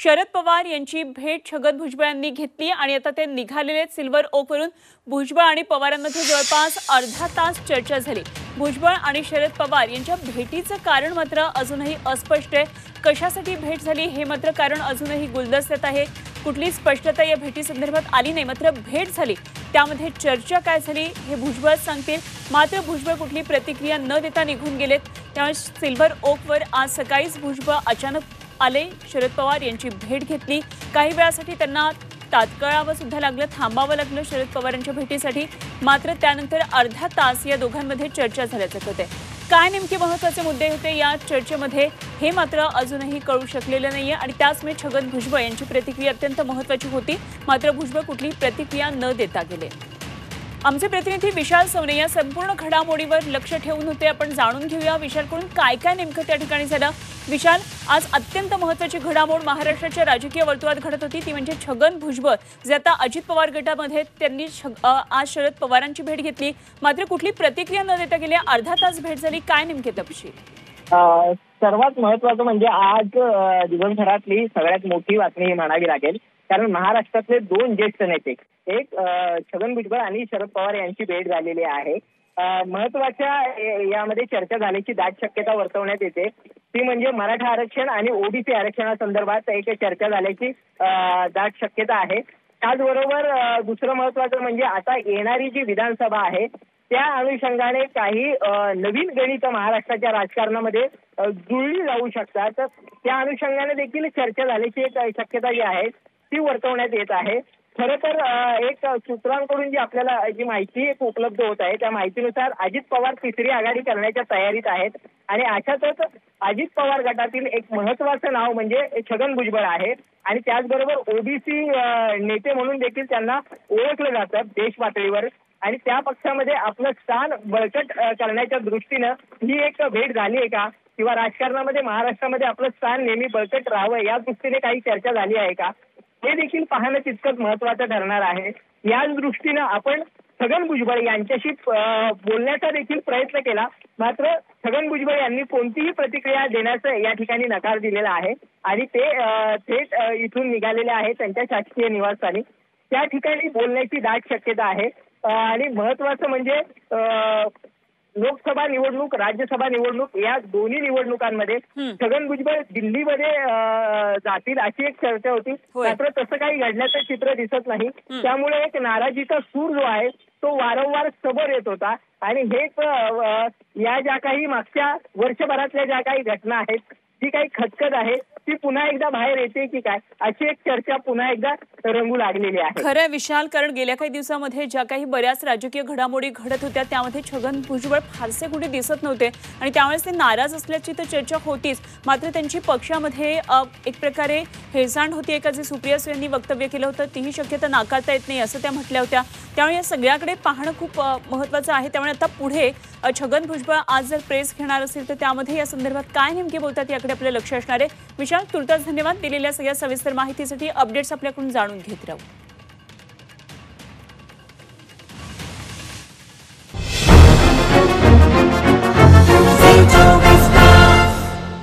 शरद पवार यांची भेट छगन भुजबळ यांनी घेतली आणि आता ते निघालेले सिल्वर ओकवरून भुजबळ आणि पवारांमध्ये जवळपास अर्धा तास चर्चा झाली। भुजबळ आणि शरद पवार यांच्या भेटीचं कारण मात्र अजूनही अस्पष्ट आहे। कशासाठी भेट झाली हे मात्र कारण अजूनही गुलदस्त्यात आहे। कुठली स्पष्टता या भेटीसंदर्भात आली नाही, मात्र भेट झाली त्यामध्ये चर्चा काय झाली हे भुजबळ सांगतील। मात्र भुजबळ कुठली प्रतिक्रिया न देता निघून गेलेत। त्यामुळे सिल्वर ओकवर आज सकाळीच भुजबळ अचानक आले, शरद पवार यांची भेट घेतली। काही वेळासाठी त्यांना तात्काळावं सुद्धा लागलं, थांबावं लागलं शरद पवारांच्या भेटीसाठी। मात्र त्यानंतर अर्धा तास या दोघांमध्ये चर्चा झाल्याचं कळतंय। काय नेमके महत्त्वाचे मुद्दे होते या चर्चेमध्ये हे मात्र अजूनही कळू शकलेलं नाहीये आणि त्याचमुळे छगन भुजबळ यांची प्रतिक्रिया अत्यंत महत्त्वाची होती। मात्र भुजबळ कुठली प्रतिक्रिया न देता गेले। आमचे प्रतिनिधी विशाल सवने या संपूर्ण घडामोडीवर लक्ष ठेवून होते। आपण जाणून घेऊया विशालकडून काय काय नेमकं त्या ठिकाणी झालं। विशाल, आज अत्यंत महत्त्वाची घडामोड महाराष्ट्राच्या राजकीय वर्तुळात घडत होती, ती म्हणजे छगन भुजबळ जे आता अजित पवार गटामध्ये त्यांनी आज शरद पवारांची भेट घेतली। मात्र कुठली प्रतिक्रिया न देता गेले, अर्धा तास भेट झाली, काय नेमके तपशील? सर्वात महत्त्वाचं म्हणजे आज दिवसभरातली सगळ्यात मोठी बातमी म्हणावी लागेल, कारण महाराष्ट्रातले दोन ज्येष्ठ नेते, एक छगन भुजबळ आणि शरद पवार यांची भेट झालेली आहे। महत्त्वाच्या यामध्ये चर्चा झाल्याची दाट शक्यता वर्तवण्यात येते, ती म्हणजे मराठा आरक्षण आणि ओबीसी आरक्षणासंदर्भात एक चर्चा झाल्याची दाट शक्यता आहे। त्याचबरोबर दुसरं महत्त्वाचं म्हणजे आता येणारी जी विधानसभा आहे त्या अनुषंगाने काही नवीन गणित महाराष्ट्राच्या राजकारणामध्ये जुळली जाऊ शकतात। त्या अनुषंगाने देखील चर्चा झाल्याची एक शक्यता जी आहे ती वर्तवण्यात येत आहे। खरं तर एक सूत्रांकडून जी आपल्याला जी माहिती उपलब्ध होत आहे त्या माहितीनुसार अजित पवार तिसरी आघाडी करण्याच्या तयारीत आहेत आणि अशातच अजित पवार गटातील एक महत्त्वाचं नाव म्हणजे छगन भुजबळ आहे आणि त्याचबरोबर ओबीसी नेते म्हणून देखील त्यांना ओळखलं जातं देश पातळीवर आणि त्या पक्षामध्ये आपलं स्थान बळकट करण्याच्या दृष्टीनं ही एक भेट झाली आहे का, किंवा राजकारणामध्ये महाराष्ट्रामध्ये आपलं स्थान नेहमी बळकट राहावं या दृष्टीने काही चर्चा झाली आहे का, हे देखील पाहणं तितकंच महत्त्वाचं ठरणार आहे। याच दृष्टीनं आपण छगन भुजबळ यांच्याशी बोलण्याचा देखील प्रयत्न केला, मात्र छगन भुजबळ यांनी कोणतीही प्रतिक्रिया देण्याचं या ठिकाणी नकार दिलेला आहे आणि ते थेट इथून निघालेले आहेत त्यांच्या शासकीय निवासस्थानी। त्या ठिकाणी बोलण्याची दाट शक्यता आहे आणि महत्त्वाचं म्हणजे लोकसभा निवडणूक, राज्यसभा निवडणूक या दोन्ही निवडणुकांमध्ये छगन भुजबळ दिल्लीमध्ये जातील अशी एक चर्चा होती, मात्र तसं काही घडण्याचं चित्र दिसत नाही। त्यामुळे एक नाराजीचा सूर जो आहे तो वारंवार समोर येत होता आणि हेच या ज्या काही मागच्या वर्षभरातल्या ज्या काही घटना आहेत, जी काही खटखट आहे ती पुन्हा एकदा बाहेर येते की काय अशी एक चर्चा पुन्हा एकदा रंगू लागलेली आहे। खरं विशाल, कारण गेल्या काही दिवसांमध्ये ज्या काही बऱ्याच राजकीय घडामोडी घडत होत्या त्यामध्ये छगन भुजबळ फारसे कुठे दिसत नव्हते आणि त्यामुळेच ते नाराज असल्याची तर चर्चा होतीच। मात्र त्यांची पक्षामध्ये एक प्रकारे हेळसांड होती का, जे सुप्रिया सुळे यांनी वक्तव्य केलं होतं तीही शक्यता नाकारता येत नाही असं त्या म्हटल्या होत्या। त्यामुळे या सगळ्याकडे पाहणं खूप महत्त्वाचं आहे। त्यामुळे आता पुढे छगन भुजबळ आज जर प्रेस घेणार असेल तर त्यामध्ये या संदर्भात काय नेमके बोलतात याकडे आपलं लक्ष असणार आहे। विशाल, तुर्तास धन्यवाद दिलेल्या सगळ्या सविस्तर माहितीसाठी। अपडेट्स आपल्याकडून जाणून घेत राहू।